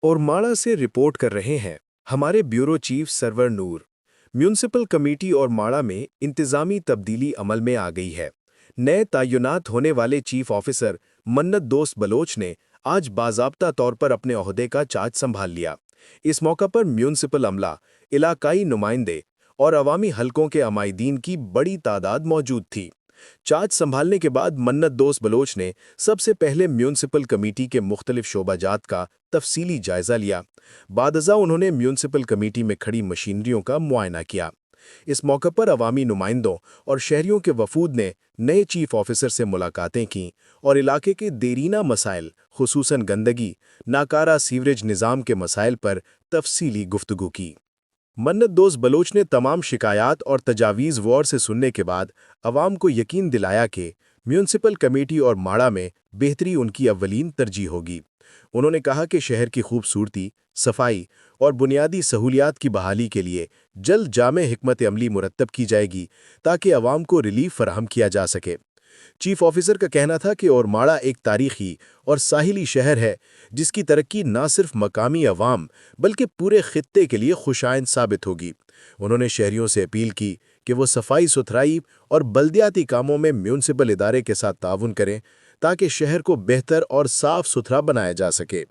और माड़ा से रिपोर्ट कर रहे हैं हमारे ब्यूरो चीफ सरवर नूर। म्यूनिसिपल कमेटी और माड़ा में इंतजामी तब्दीली अमल में आ गई है। नए तैनात होने वाले चीफ ऑफिसर मन्नत दोस्त बलोच ने आज बाज़ाब्ता तौर पर अपने ओहदे का चार्ज संभाल लिया। इस मौका पर म्यूनिसिपल अमला, इलाकाई नुमाइंदे और अवामी हलकों के अमायदीन की बड़ी तादाद मौजूद थी। चार्ज संभालने के बाद मन्नत दोस्त बलोच ने सबसे पहले म्यूनिसिपल कमेटी के मुख्तलिफ शोबाजात का तफसीली जायजा लिया। बादअज़ा उन्होंने म्यूनिसिपल कमेटी में खड़ी मशीनरियों का मुआयना किया। इस मौके पर अवामी नुमाइंदों और शहरियों के वफूद ने नए चीफ ऑफिसर से मुलाकातें की और इलाके के देरीना मसाइल, खुसूसन गंदगी, नाकारा सीवरेज निज़ाम के मसाइल पर तफसीली गुफ्तगू की। मन्नत दोस्त बलोच ने तमाम शिकायत और तजावीज़ गौर से सुनने के बाद अवाम को यकीन दिलाया कि म्यूनिसिपल कमेटी और माड़ा में बेहतरी उनकी अव्वलीन तरजीह होगी। उन्होंने कहा कि शहर की खूबसूरती, सफाई और बुनियादी सहूलियात की बहाली के लिए जल्द जामे हिकमत अमली मुरतब की जाएगी ताकि अवाम को रिलीफ फराहम किया जा सके। चीफ ऑफिसर का कहना था कि ओरमाड़ा एक तारीखी और साहिली शहर है जिसकी तरक्की न सिर्फ मकामी अवाम बल्कि पूरे खित्ते के लिए खुशाइंद साबित होगी। उन्होंने शहरियों से अपील की कि वो सफाई सुथराई और बल्दियाती कामों में म्यूनिसिपल इदारे के साथ ताउन करें ताकि शहर को बेहतर और साफ सुथरा बनाया जा सके।